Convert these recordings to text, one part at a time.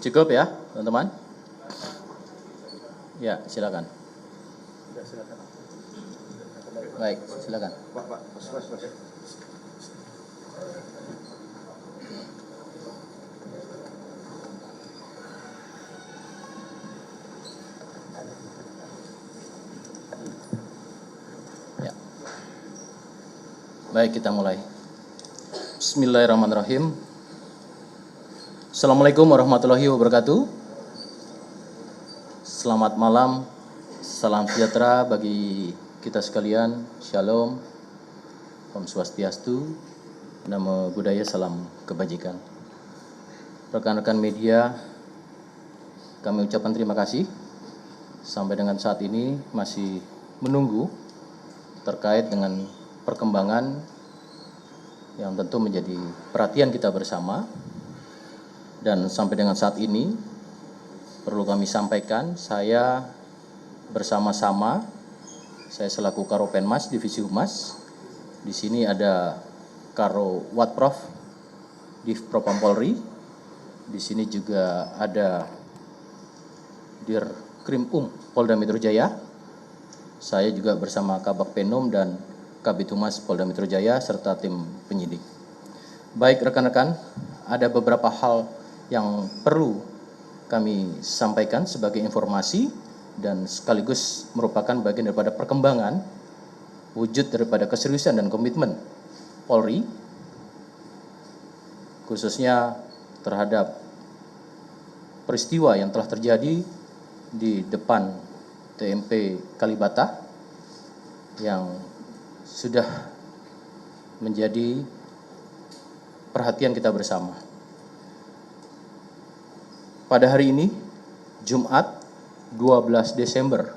Cukup ya, teman-teman? Ya, silakan. Baik, silakan. Ya. Baik, kita mulai. Bismillahirrahmanirrahim. Assalamualaikum warahmatullahi wabarakatuh. Selamat malam, salam sejahtera bagi kita sekalian. Shalom, Om Swastiastu, Namo Buddhaya, salam kebajikan. Rekan-rekan media, kami ucapkan terima kasih. Sampai dengan saat ini masih menunggu terkait dengan perkembangan yang tentu menjadi perhatian kita bersama. Dan sampai dengan saat ini perlu kami sampaikan, saya bersama-sama, saya selaku Karo Penmas Divisi Humas. Di sini ada Karo Watprof Div Propam Polri. Di sini juga ada Dir Krim Polda Metro Jaya. Saya juga bersama Kabak Penum dan Kabid Humas Polda Metro Jaya serta tim penyidik. Baik rekan-rekan, ada beberapa hal yang perlu kami sampaikan sebagai informasi dan sekaligus merupakan bagian daripada perkembangan wujud daripada keseriusan dan komitmen Polri khususnya terhadap peristiwa yang telah terjadi di depan TMP Kalibata yang sudah menjadi perhatian kita bersama. Pada hari ini, Jumat 12 Desember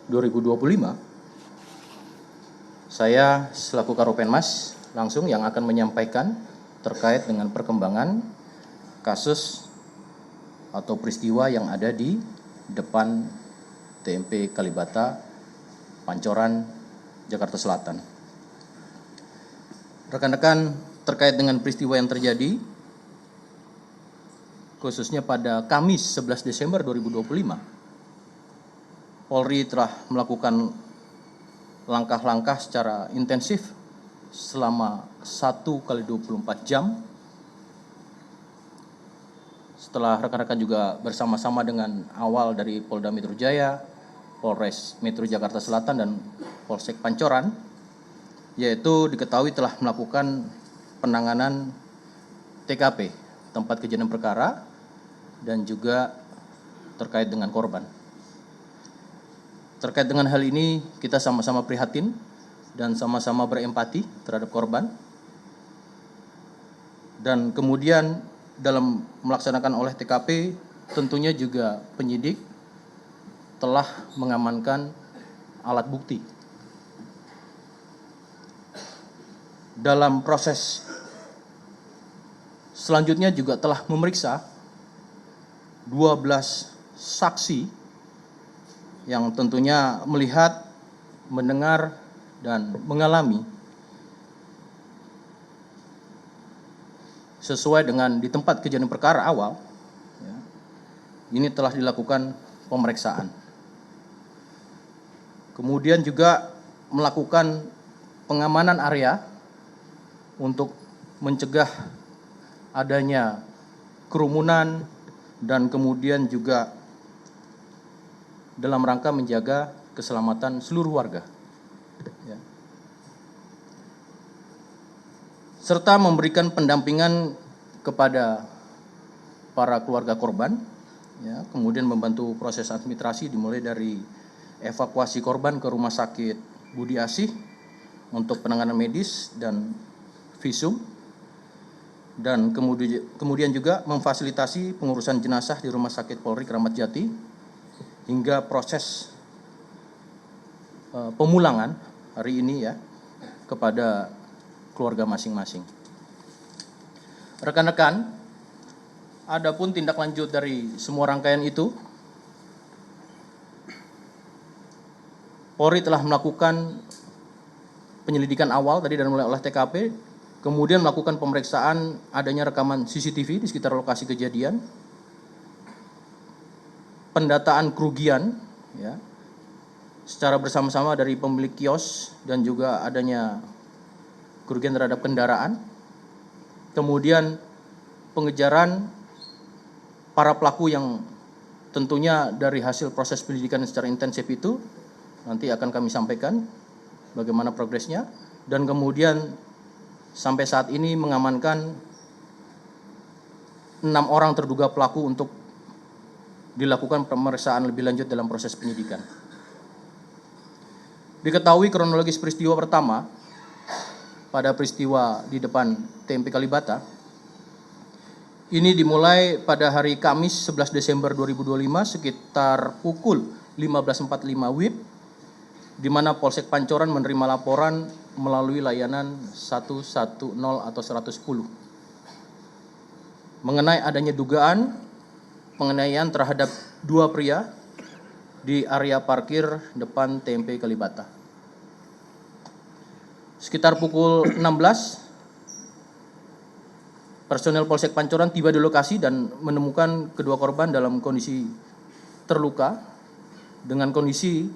2025, saya selaku Karo Penmas langsung yang akan menyampaikan terkait dengan perkembangan kasus atau peristiwa yang ada di depan TMP Kalibata, Pancoran, Jakarta Selatan. Rekan-rekan, terkait dengan peristiwa yang terjadi khususnya pada Kamis 11 Desember 2025, Polri telah melakukan langkah-langkah secara intensif selama 1x24 jam. Setelah rekan-rekan juga bersama-sama dengan awal dari Polda Metro Jaya, Polres Metro Jakarta Selatan, dan Polsek Pancoran, yaitu diketahui telah melakukan penanganan TKP, tempat kejadian perkara, dan juga terkait dengan korban. Terkait dengan hal ini, kita sama-sama prihatin dan sama-sama berempati terhadap korban. Dan kemudian dalam melaksanakan olah TKP, tentunya juga penyidik telah mengamankan alat bukti. Dalam proses selanjutnya juga telah memeriksa 12 saksi yang tentunya melihat, mendengar, dan mengalami sesuai dengan di tempat kejadian perkara awal. Ini telah dilakukan pemeriksaan. Kemudian juga melakukan pengamanan area untuk mencegah adanya kerumunan dan kemudian juga dalam rangka menjaga keselamatan seluruh warga. Serta memberikan pendampingan kepada para keluarga korban, kemudian membantu proses administrasi dimulai dari evakuasi korban ke Rumah Sakit Budi Asih untuk penanganan medis dan visum, dan kemudian juga memfasilitasi pengurusan jenazah di Rumah Sakit Polri Kramat Jati hingga proses pemulangan hari ini kepada keluarga masing-masing. Rekan-rekan, adapun tindak lanjut dari semua rangkaian itu, Polri telah melakukan penyelidikan awal tadi dan mulai olah TKP Kemudian melakukan pemeriksaan adanya rekaman CCTV di sekitar lokasi kejadian, pendataan kerugian, ya, secara bersama-sama dari pemilik kios dan juga adanya kerugian terhadap kendaraan. Kemudian pengejaran para pelaku yang tentunya dari hasil proses penyidikan secara intensif itu nanti akan kami sampaikan bagaimana progresnya. Dan kemudian sampai saat ini mengamankan 6 orang terduga pelaku untuk dilakukan pemeriksaan lebih lanjut dalam proses penyidikan. Diketahui kronologis peristiwa pertama pada peristiwa di depan TMP Kalibata ini dimulai pada hari Kamis 11 Desember 2025 sekitar pukul 15.45 WIB, di mana Polsek Pancoran menerima laporan melalui layanan 110 atau 110 mengenai adanya dugaan penganiayaan terhadap 2 pria di area parkir depan TMP Kalibata. Sekitar pukul 16, personel Polsek Pancoran tiba di lokasi dan menemukan kedua korban dalam kondisi terluka. Dengan kondisi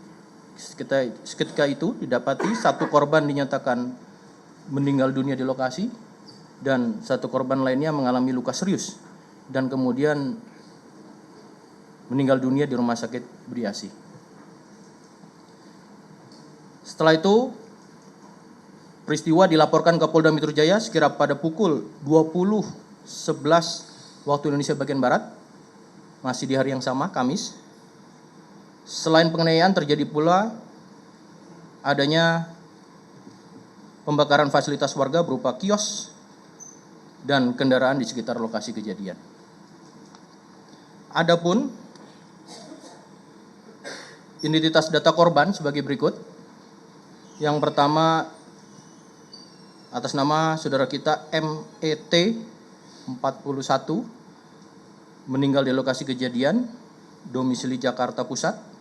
seketika itu didapati 1 korban dinyatakan meninggal dunia di lokasi dan 1 korban lainnya mengalami luka serius dan kemudian meninggal dunia di Rumah Sakit Budi Asih. Setelah itu peristiwa dilaporkan ke Polda Metro Jaya sekira pada pukul 20.11 waktu Indonesia bagian Barat, masih di hari yang sama, Kamis. Selain penganiayaan terjadi pula adanya pembakaran fasilitas warga berupa kios dan kendaraan di sekitar lokasi kejadian. Adapun identitas data korban sebagai berikut. Yang pertama, atas nama saudara kita MET 41 meninggal di lokasi kejadian, domisili Jakarta Pusat.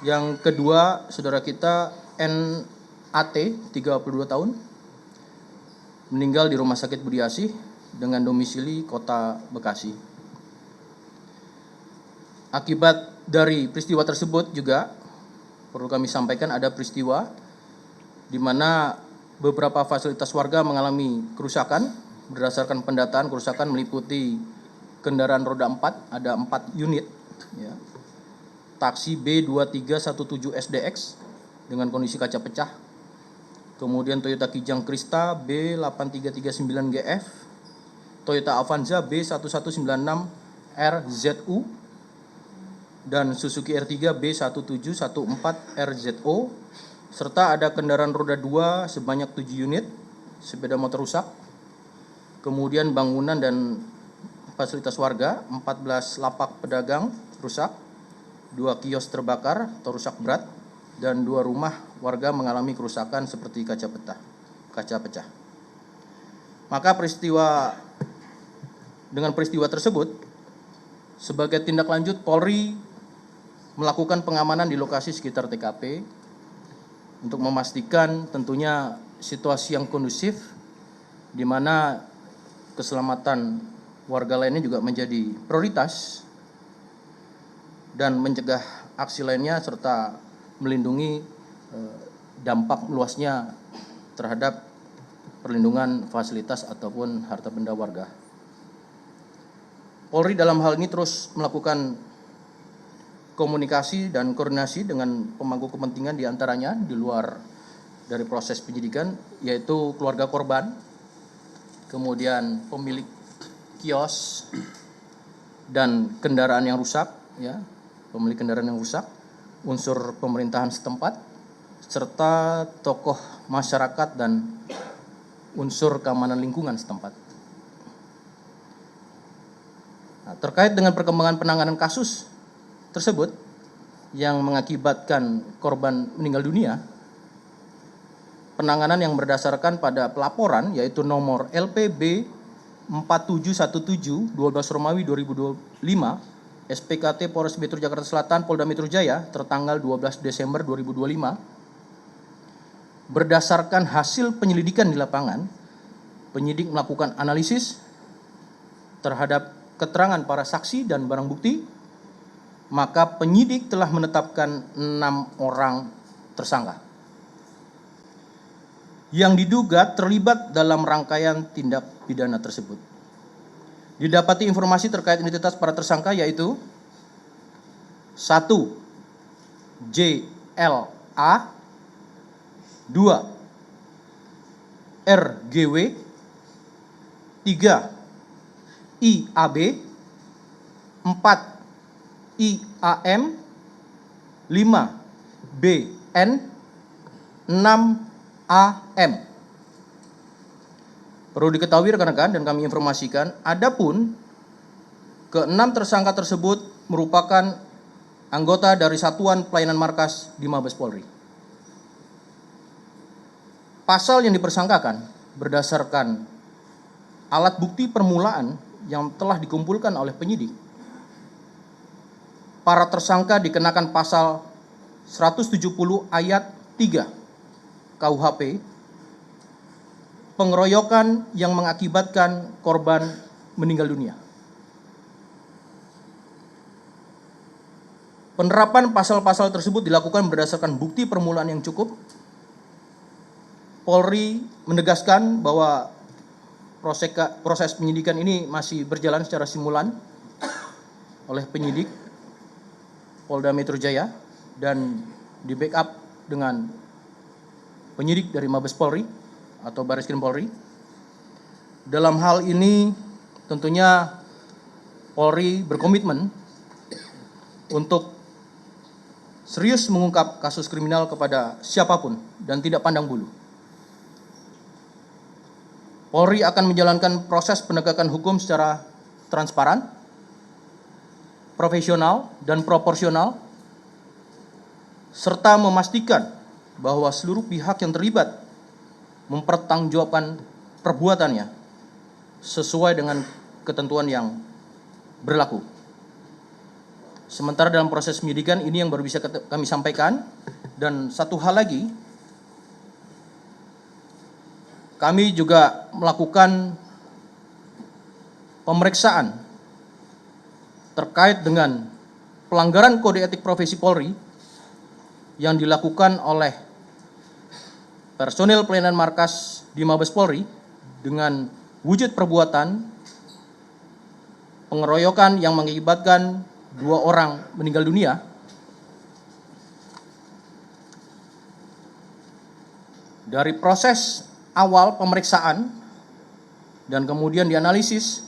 Yang kedua, saudara kita NAT 32 tahun meninggal di Rumah Sakit Budi Asih dengan domisili Kota Bekasi. Akibat dari peristiwa tersebut juga perlu kami sampaikan ada peristiwa di mana beberapa fasilitas warga mengalami kerusakan. Berdasarkan pendataan, kerusakan meliputi kendaraan roda 4, ada 4 unit, ya. Taksi B2317 SDX dengan kondisi kaca pecah. Kemudian Toyota Kijang Krista B8339 GF, Toyota Avanza B1196 RZU, dan Suzuki R3 B1714 RZO, serta ada kendaraan roda 2 sebanyak 7 unit, sepeda motor rusak, kemudian bangunan dan fasilitas warga, 14 lapak pedagang rusak, 2 kios terbakar atau rusak berat, dan 2 rumah warga mengalami kerusakan seperti kaca pecah. Maka dengan peristiwa tersebut, sebagai tindak lanjut Polri melakukan pengamanan di lokasi sekitar TKP untuk memastikan tentunya situasi yang kondusif, di mana keselamatan warga lainnya juga menjadi prioritas, dan mencegah aksi lainnya serta melindungi dampak luasnya terhadap perlindungan fasilitas ataupun harta benda warga. Polri dalam hal ini terus melakukan komunikasi dan koordinasi dengan pemangku kepentingan, diantaranya di luar dari proses penyidikan, yaitu keluarga korban, kemudian pemilik kios dan kendaraan yang rusak, ya, pemilik kendaraan yang rusak, unsur pemerintahan setempat, serta tokoh masyarakat dan unsur keamanan lingkungan setempat. Nah, terkait dengan perkembangan penanganan kasus tersebut yang mengakibatkan korban meninggal dunia, penanganan yang berdasarkan pada pelaporan yaitu nomor LPB 4717 12 Romawi 2025 SPKT Polres Metro Jakarta Selatan Polda Metro Jaya tertanggal 12 Desember 2025, berdasarkan hasil penyelidikan di lapangan penyidik melakukan analisis terhadap keterangan para saksi dan barang bukti, maka penyidik telah menetapkan 6 orang tersangka yang diduga terlibat dalam rangkaian tindak pidana tersebut. Didapati informasi terkait identitas para tersangka yaitu 1. JLA, 2. RGW, 3. IAB, 4. IAM, 5. BN, 6. AM. Perlu diketahui rekan-rekan dan kami informasikan, adapun ke-6 tersangka tersebut merupakan anggota dari Satuan Pelayanan Markas di Mabes Polri. Pasal yang dipersangkakan berdasarkan alat bukti permulaan yang telah dikumpulkan oleh penyidik. Para tersangka dikenakan pasal 170 ayat 3 KUHP, pengeroyokan yang mengakibatkan korban meninggal dunia. Penerapan pasal-pasal tersebut dilakukan berdasarkan bukti permulaan yang cukup. Polri menegaskan bahwa proses penyidikan ini masih berjalan secara simulan oleh penyidik Polda Metro Jaya dan di backup dengan penyidik dari Mabes Polri atau Bareskrim Polri. Dalam hal ini tentunya Polri berkomitmen untuk serius mengungkap kasus kriminal kepada siapapun dan tidak pandang bulu. Polri akan menjalankan proses penegakan hukum secara transparan, profesional, dan proporsional, serta memastikan bahwa seluruh pihak yang terlibat mempertanggungjawabkan perbuatannya sesuai dengan ketentuan yang berlaku. Sementara dalam proses penyidikan ini yang baru bisa kami sampaikan. Dan satu hal lagi, kami juga melakukan pemeriksaan terkait dengan pelanggaran kode etik profesi Polri yang dilakukan oleh personil pelayanan markas di Mabes Polri dengan wujud perbuatan pengeroyokan yang mengakibatkan 2 orang meninggal dunia. Dari proses awal pemeriksaan dan kemudian dianalisis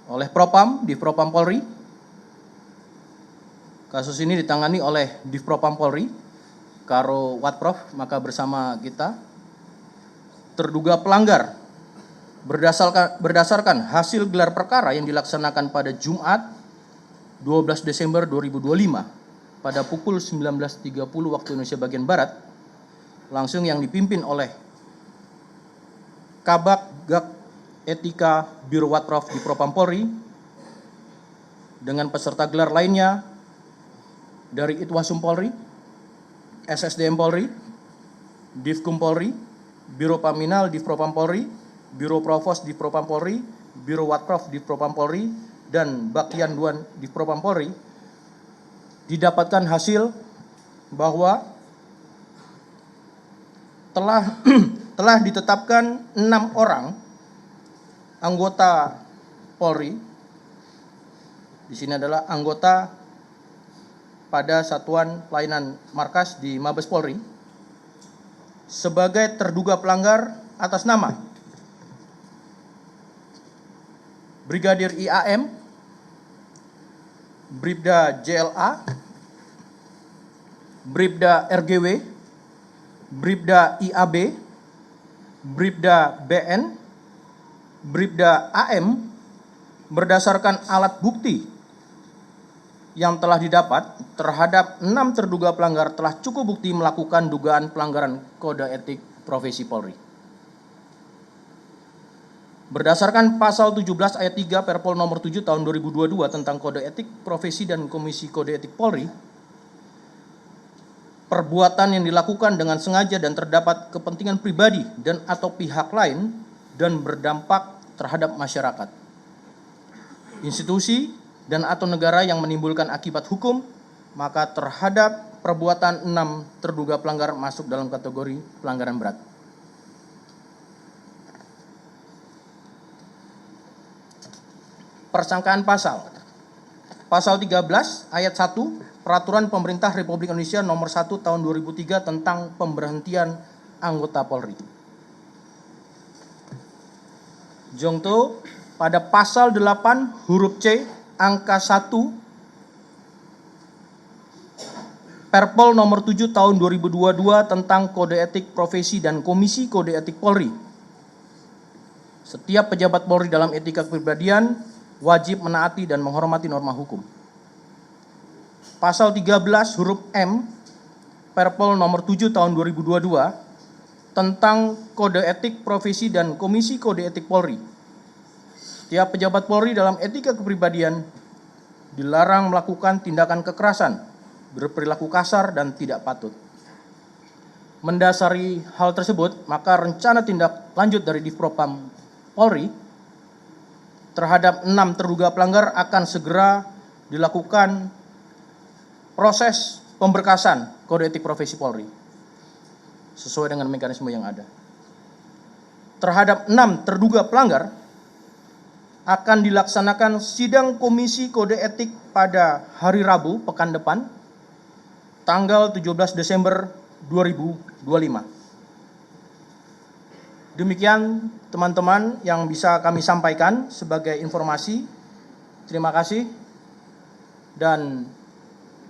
oleh Propam di Propam Polri. Kasus ini ditangani oleh Divpropam Polri, Karo Watprof, maka bersama kita terduga pelanggar berdasarkan hasil gelar perkara yang dilaksanakan pada Jumat 12 Desember 2025 pada pukul 19.30 waktu Indonesia bagian Barat, langsung yang dipimpin oleh Kabak Gak Etika Biro Watprof di Propam Polri dengan peserta gelar lainnya dari Itwasum Polri, SSDM Polri, Divkum Polri, Biro Paminal Divpropam Polri, Biro Provos Divpropam Polri, Biro Watprof Divpropam Polri, dan Bakian Duan Divpropam Polri, didapatkan hasil bahwa telah ditetapkan 6 orang anggota Polri. Di sini adalah anggota pada Satuan Pelayanan Markas di Mabes Polri sebagai terduga pelanggar atas nama Brigadir IAM, Bribda JLA, Bribda RGW, Bribda IAB, Bribda BN, Bribda AM berdasarkan alat bukti yang telah didapat terhadap 6 terduga pelanggar telah cukup bukti melakukan dugaan pelanggaran kode etik profesi Polri. Berdasarkan pasal 17 ayat 3 Perpol nomor 7 tahun 2022 tentang kode etik profesi dan Komisi Kode Etik Polri, perbuatan yang dilakukan dengan sengaja dan terdapat kepentingan pribadi dan atau pihak lain dan berdampak terhadap masyarakat, institusi dan atau negara yang menimbulkan akibat hukum, maka terhadap perbuatan 6 terduga pelanggar masuk dalam kategori pelanggaran berat. Persangkaan pasal. Pasal 13 ayat 1 Peraturan Pemerintah Republik Indonesia Nomor 1 Tahun 2003 tentang pemberhentian anggota Polri. Jongto pada pasal 8 huruf C angka 1 Perpol Nomor 7 Tahun 2022 tentang Kode Etik Profesi dan Komisi Kode Etik Polri. Setiap pejabat Polri dalam etika kepribadian wajib menaati dan menghormati norma hukum. Pasal 13 huruf M Perpol Nomor 7 Tahun 2022 tentang Kode Etik Profesi dan Komisi Kode Etik Polri. Setiap pejabat Polri dalam etika kepribadian dilarang melakukan tindakan kekerasan, berperilaku kasar dan tidak patut. Mendasari hal tersebut, maka rencana tindak lanjut dari Divpropam Polri terhadap 6 terduga pelanggar akan segera dilakukan proses pemberkasan Kode Etik Profesi Polri sesuai dengan mekanisme yang ada. Terhadap 6 terduga pelanggar akan dilaksanakan sidang Komisi Kode Etik pada hari Rabu pekan depan, tanggal 17 Desember 2025. Demikian teman-teman yang bisa kami sampaikan sebagai informasi. Terima kasih. Dan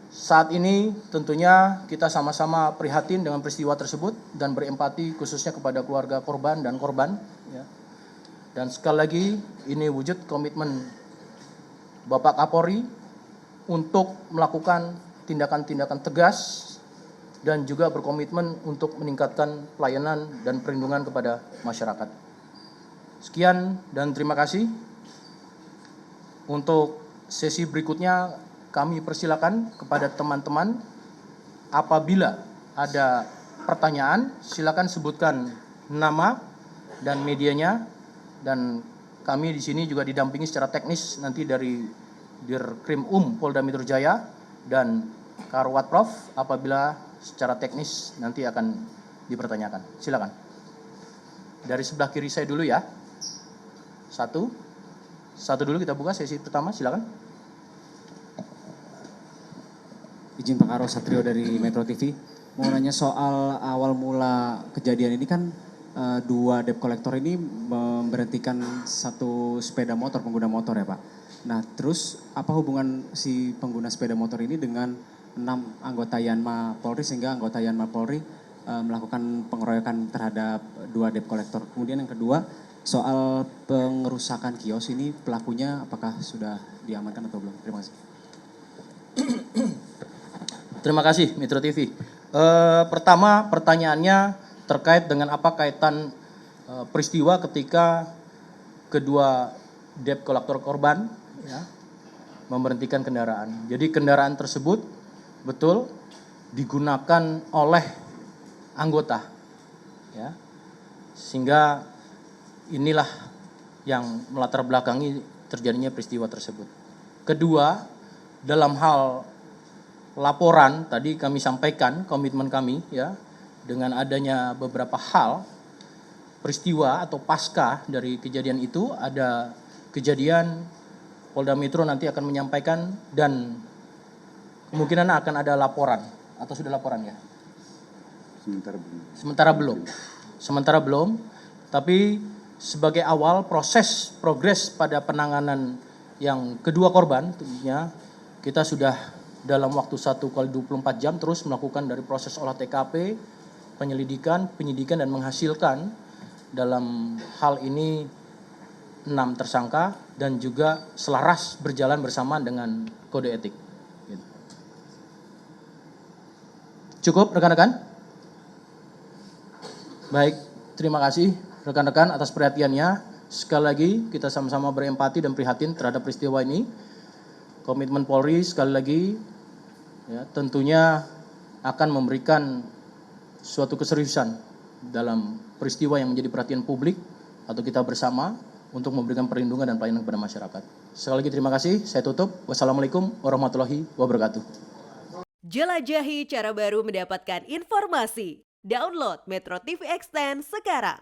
saat ini tentunya kita sama-sama prihatin dengan peristiwa tersebut dan berempati khususnya kepada keluarga korban dan korban. Ya. Dan sekali lagi ini wujud komitmen Bapak Kapolri untuk melakukan tindakan-tindakan tegas dan juga berkomitmen untuk meningkatkan pelayanan dan perlindungan kepada masyarakat. Sekian dan terima kasih. Untuk sesi berikutnya kami persilakan kepada teman-teman apabila ada pertanyaan silakan sebutkan nama dan medianya, dan kami di sini juga didampingi secara teknis nanti dari Dirkrim Polda Metro Jaya dan Karwat Prof apabila secara teknis nanti akan dipertanyakan. Silakan. Dari sebelah kiri saya dulu ya. Satu dulu kita buka sesi pertama, silakan. Izin Pak Karo Satrio dari Metro TV. Mau nanya soal awal mula kejadian ini kan 2 debt collector ini memberhentikan 1 sepeda motor, pengguna motor ya Pak. Nah terus apa hubungan si pengguna sepeda motor ini dengan 6 anggota Yanma Polri sehingga anggota Yanma Polri melakukan pengeroyokan terhadap 2 debt collector. Kemudian yang kedua soal pengerusakan kios ini pelakunya apakah sudah diamankan atau belum? Terima kasih. Terima kasih Metro TV. Pertama pertanyaannya terkait dengan apa kaitan peristiwa ketika kedua debt collector korban ya, memberhentikan kendaraan. Jadi kendaraan tersebut betul digunakan oleh anggota ya, sehingga inilah yang melatar belakangi terjadinya peristiwa tersebut. Kedua, dalam hal laporan tadi kami sampaikan komitmen kami ya, dengan adanya beberapa hal peristiwa atau pasca dari kejadian itu ada kejadian Polda Metro nanti akan menyampaikan dan kemungkinan akan ada laporan atau sudah laporan ya? Sementara belum. Tapi sebagai awal progres pada penanganan yang kedua korban tentunya kita sudah dalam waktu 1x24 jam terus melakukan dari proses olah TKP, penyidikan dan menghasilkan dalam hal ini 6 tersangka dan juga selaras berjalan bersama dengan kode etik. Cukup rekan-rekan? Baik, terima kasih rekan-rekan atas perhatiannya. Sekali lagi kita sama-sama berempati dan prihatin terhadap peristiwa ini. Komitmen Polri sekali lagi ya, tentunya akan memberikan suatu keseriusan dalam peristiwa yang menjadi perhatian publik atau kita bersama untuk memberikan perlindungan dan pelayanan kepada masyarakat. Sekali lagi terima kasih, saya tutup. Wassalamualaikum warahmatullahi wabarakatuh. Jelajahi cara baru mendapatkan informasi. Download Metro TV Extend sekarang.